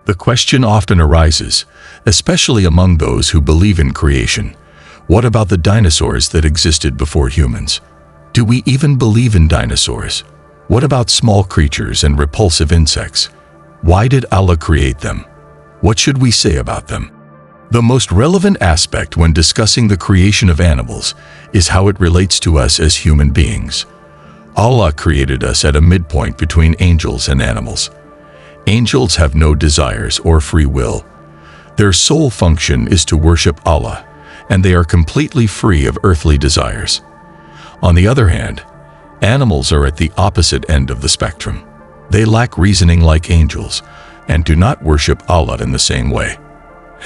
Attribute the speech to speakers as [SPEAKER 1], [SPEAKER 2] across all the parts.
[SPEAKER 1] The question often arises, especially among those who believe in creation, what about the dinosaurs that existed before humans? Do we even believe in dinosaurs? What about small creatures and repulsive insects? Why did Allah create them? What should we say about them? The most relevant aspect when discussing the creation of animals is how it relates to us as human beings. Allah created us at a midpoint between angels and animals. Angels have no desires or free will. Their sole function is to worship Allah, and they are completely free of earthly desires. On the other hand, animals are at the opposite end of the spectrum. They lack reasoning like angels and do not worship Allah in the same way.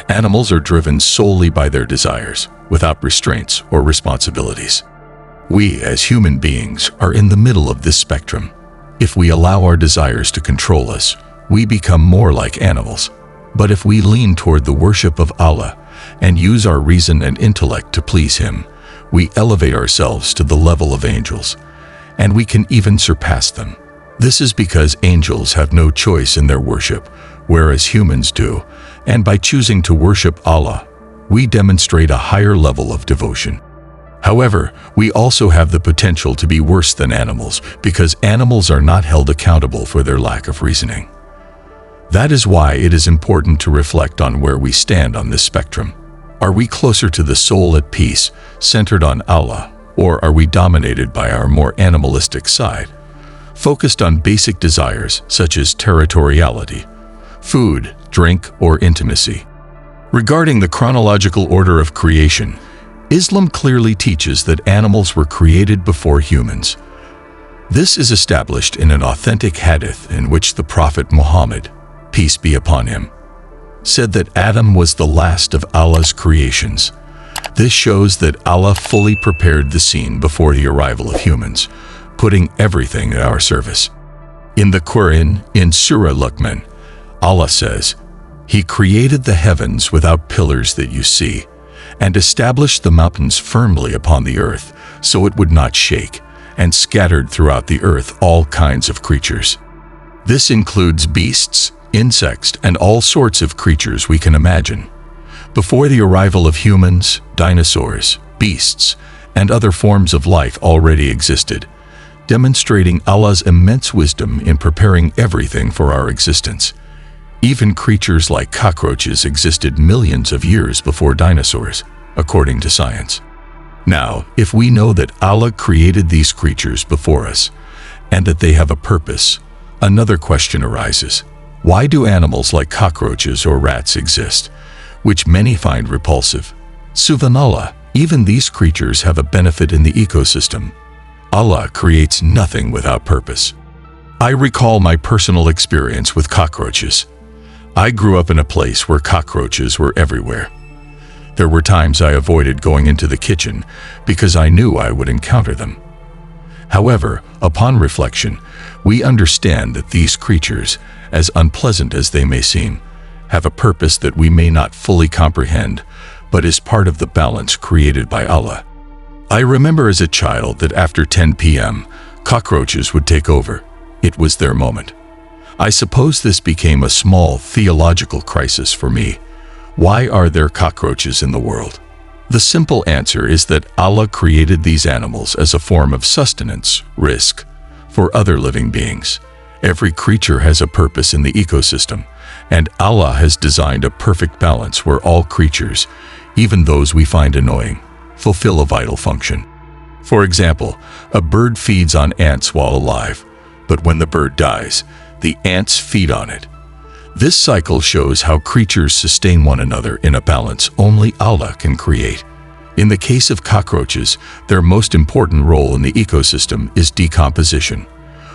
[SPEAKER 1] Animals are driven solely by their desires, without restraints or responsibilities. We, as human beings, are in the middle of this spectrum. If we allow our desires to control us, we become more like animals. But if we lean toward the worship of Allah and use our reason and intellect to please Him, we elevate ourselves to the level of angels, and we can even surpass them. This is because angels have no choice in their worship, whereas humans do, and by choosing to worship Allah, we demonstrate a higher level of devotion. However, we also have the potential to be worse than animals because animals are not held accountable for their lack of reasoning. That is why it is important to reflect on where we stand on this spectrum. Are we closer to the soul at peace, centered on Allah, or are we dominated by our more animalistic side, focused on basic desires such as territoriality, food, drink, or intimacy? Regarding the chronological order of creation, Islam clearly teaches that animals were created before humans. This is established in an authentic hadith in which the Prophet Muhammad, peace be upon him, said that Adam was the last of Allah's creations. This shows that Allah fully prepared the scene before the arrival of humans, putting everything at our service. In the Quran, in Surah Luqman, Allah says, "He created the heavens without pillars that you see, and established the mountains firmly upon the earth, so it would not shake, and scattered throughout the earth all kinds of creatures." This includes beasts, insects, and all sorts of creatures we can imagine. Before the arrival of humans, dinosaurs, beasts, and other forms of life already existed, demonstrating Allah's immense wisdom in preparing everything for our existence. Even creatures like cockroaches existed millions of years before dinosaurs, according to science. Now, if we know that Allah created these creatures before us, and that they have a purpose, another question arises. Why do animals like cockroaches or rats exist, which many find repulsive? Subhanallah, even these creatures have a benefit in the ecosystem. Allah creates nothing without purpose. I recall my personal experience with cockroaches. I grew up in a place where cockroaches were everywhere. There were times I avoided going into the kitchen because I knew I would encounter them. However, upon reflection, we understand that these creatures, as unpleasant as they may seem, have a purpose that we may not fully comprehend, but is part of the balance created by Allah. I remember as a child that after 10 p.m., cockroaches would take over. It was their moment. I suppose this became a small theological crisis for me. Why are there cockroaches in the world? The simple answer is that Allah created these animals as a form of sustenance, risk, for other living beings. Every creature has a purpose in the ecosystem, and Allah has designed a perfect balance where all creatures, even those we find annoying, fulfill a vital function. For example, a bird feeds on ants while alive, but when the bird dies, the ants feed on it. This cycle shows how creatures sustain one another in a balance only Allah can create. In the case of cockroaches, their most important role in the ecosystem is decomposition.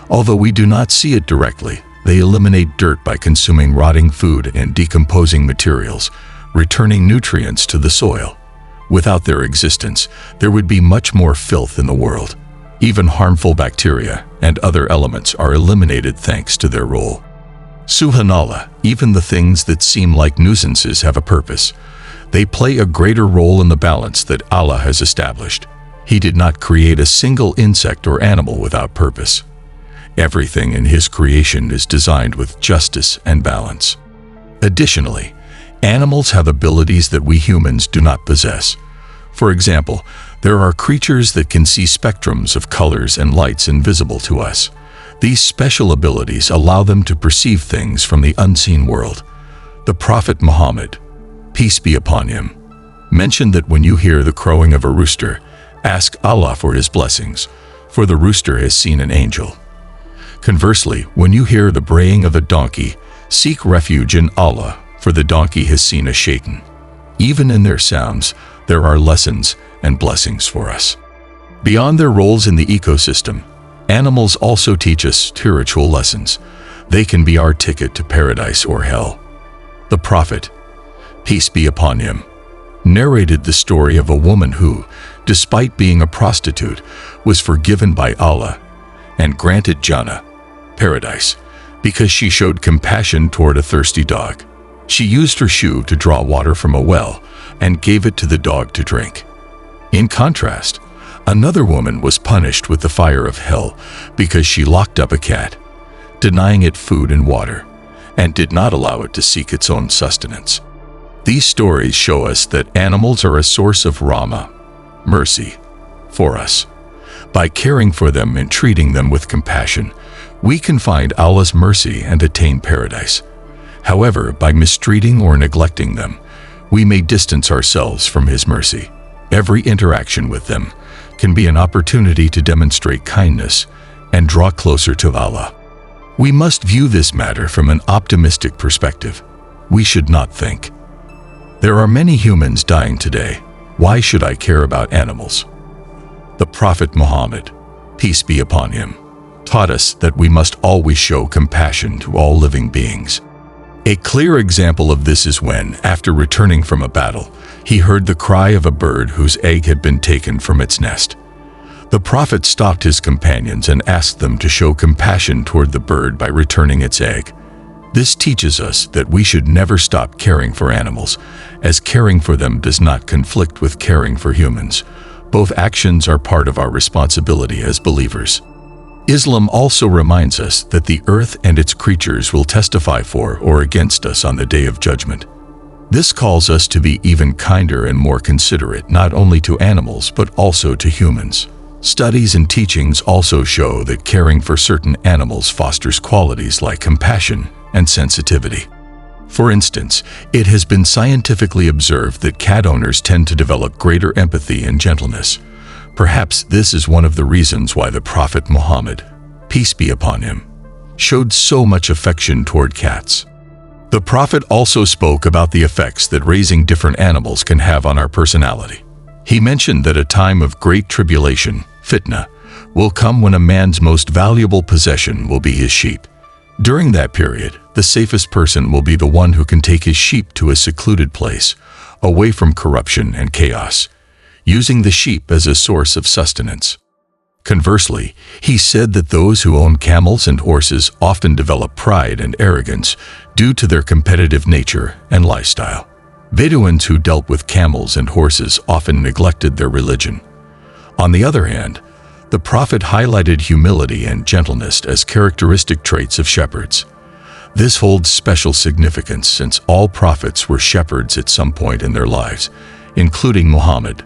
[SPEAKER 1] Although we do not see it directly, they eliminate dirt by consuming rotting food and decomposing materials, returning nutrients to the soil. Without their existence, there would be much more filth in the world. Even harmful bacteria and other elements are eliminated thanks to their role. Subhanallah, even the things that seem like nuisances have a purpose. They play a greater role in the balance that Allah has established. He did not create a single insect or animal without purpose. Everything in His creation is designed with justice and balance. Additionally, animals have abilities that we humans do not possess. For example, there are creatures that can see spectrums of colors and lights invisible to us. These special abilities allow them to perceive things from the unseen world. The Prophet Muhammad, peace be upon him, mentioned that when you hear the crowing of a rooster, ask Allah for his blessings, for the rooster has seen an angel. Conversely, when you hear the braying of a donkey, seek refuge in Allah, for the donkey has seen a shaitan. Even in their sounds, there are lessons and blessings for us. Beyond their roles in the ecosystem, animals also teach us spiritual lessons. They can be our ticket to paradise or hell. The Prophet, peace be upon him, narrated the story of a woman who, despite being a prostitute, was forgiven by Allah and granted Jannah, paradise, because she showed compassion toward a thirsty dog. She used her shoe to draw water from a well and gave it to the dog to drink. In contrast, another woman was punished with the fire of hell because she locked up a cat, denying it food and water, and did not allow it to seek its own sustenance. These stories show us that animals are a source of rahmah, mercy, for us. By caring for them and treating them with compassion, we can find Allah's mercy and attain paradise. However, by mistreating or neglecting them, we may distance ourselves from His mercy. Every interaction with them can be an opportunity to demonstrate kindness and draw closer to Allah. We must view this matter from an optimistic perspective. We should not think, there are many humans dying today. Why should I care about animals? The Prophet Muhammad, peace be upon him, taught us that we must always show compassion to all living beings. A clear example of this is when, after returning from a battle, he heard the cry of a bird whose egg had been taken from its nest. The Prophet stopped his companions and asked them to show compassion toward the bird by returning its egg. This teaches us that we should never stop caring for animals, as caring for them does not conflict with caring for humans. Both actions are part of our responsibility as believers. Islam also reminds us that the earth and its creatures will testify for or against us on the Day of Judgment. This calls us to be even kinder and more considerate not only to animals but also to humans. Studies and teachings also show that caring for certain animals fosters qualities like compassion and sensitivity. For instance, it has been scientifically observed that cat owners tend to develop greater empathy and gentleness. Perhaps this is one of the reasons why the Prophet Muhammad, peace be upon him, showed so much affection toward cats. The Prophet also spoke about the effects that raising different animals can have on our personality. He mentioned that a time of great tribulation, fitna, will come when a man's most valuable possession will be his sheep. During that period, the safest person will be the one who can take his sheep to a secluded place, away from corruption and chaos, using the sheep as a source of sustenance. Conversely, he said that those who own camels and horses often develop pride and arrogance due to their competitive nature and lifestyle. Bedouins who dealt with camels and horses often neglected their religion. On the other hand, the Prophet highlighted humility and gentleness as characteristic traits of shepherds. This holds special significance since all prophets were shepherds at some point in their lives, including Muhammad,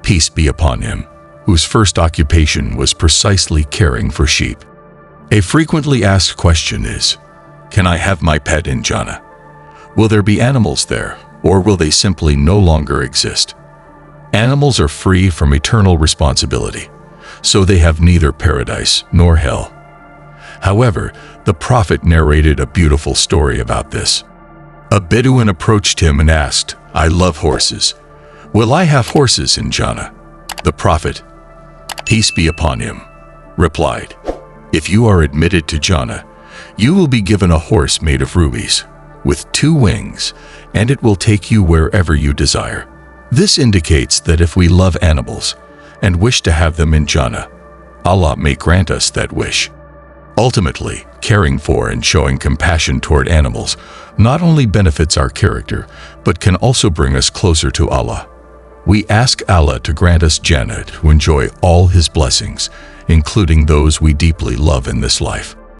[SPEAKER 1] peace be upon him, whose first occupation was precisely caring for sheep. A frequently asked question is, can I have my pet in Jannah? Will there be animals there, or will they simply no longer exist? Animals are free from eternal responsibility, so they have neither paradise nor hell. However, the Prophet narrated a beautiful story about this. A Bedouin approached him and asked, I love horses. Will I have horses in Jannah? The Prophet, peace be upon him, replied, if you are admitted to Jannah, you will be given a horse made of rubies, with 2 wings, and it will take you wherever you desire. This indicates that if we love animals and wish to have them in Jannah, Allah may grant us that wish. Ultimately, caring for and showing compassion toward animals not only benefits our character, but can also bring us closer to Allah. We ask Allah to grant us Jannah to enjoy all His blessings, including those we deeply love in this life.